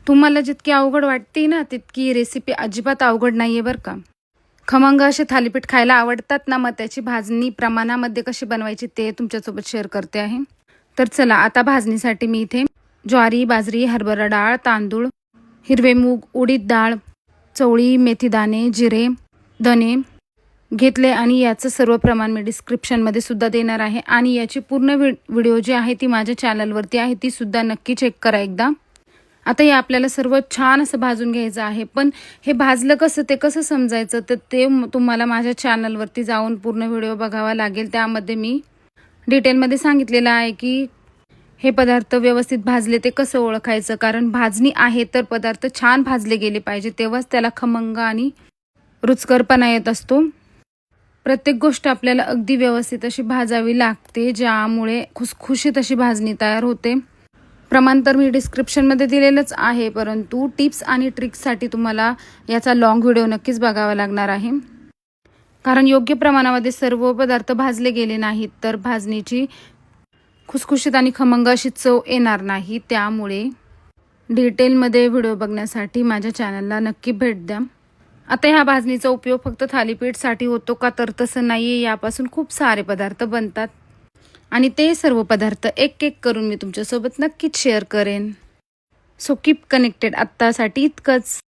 तुम्हाला जितकी अवघड वाटते ना तितकी रेसिपी अजिबात अवघड नाही आहे बरं का. खमंग असे थालीपीठ खायला आवडतात ना, मग त्याची भाजणी प्रमाणामध्ये कशी बनवायची ते तुमच्यासोबत शेअर करते आहे. तर चला, आता भाजणीसाठी मी इथे ज्वारी, बाजरी, हरभरा डाळ, तांदूळ, हिरवे मूग, उडीद डाळ, चवळी, मेथीदाणे, जिरे, धने घेतले आणि याचं सर्व प्रमाण मी डिस्क्रिप्शनमध्ये सुद्धा देणार आहे. आणि याची पूर्ण व्हिडिओ जी आहे ती माझ्या चॅनलवरती आहे, ती सुद्धा नक्की चेक करा एकदा. आता हे आपल्याला सर्व छान असं भाजून घ्यायचं आहे. पण हे भाजलं कसं ते कसं समजायचं, तर ते तुम्हाला माझ्या चॅनलवरती जाऊन पूर्ण व्हिडिओ बघावा लागेल. त्यामध्ये मी डिटेलमध्ये सांगितलेलं आहे की हे पदार्थ व्यवस्थित भाजले ते कसं ओळखायचं. कारण भाजणी आहे तर पदार्थ छान भाजले गेले पाहिजे, तेव्हाच त्याला खमंग आणि रुचकरपणा येत असतो. प्रत्येक गोष्ट आपल्याला अगदी व्यवस्थित अशी भाजावी लागते, ज्यामुळे खुसखुशीत अशी भाजणी तयार होते. प्रमाण तर मी डिस्क्रिप्शनमध्ये दिलेलंच आहे, परंतु टिप्स आणि ट्रिक्ससाठी तुम्हाला याचा लॉंग व्हिडिओ नक्कीच बघावा लागणार आहे. कारण योग्य प्रमाणामध्ये सर्व पदार्थ भाजले गेले नाहीत तर भाजणीची खुसखुशीत आणि खमंग अशी चव येणार नाही. त्यामुळे डिटेलमध्ये व्हिडिओ बघण्यासाठी माझ्या चॅनलला नक्की भेट द्या. आता ह्या भाजणीचा उपयोग फक्त थालीपीठसाठी होतो का, तर तसं नाही आहे. यापासून खूप सारे पदार्थ बनतात आणि ते सर्व पदार्थ एक एक करून मी तुमच्यासोबत नक्कीच शेअर करेन. So keep connected. आत्तासाठी इतकंच.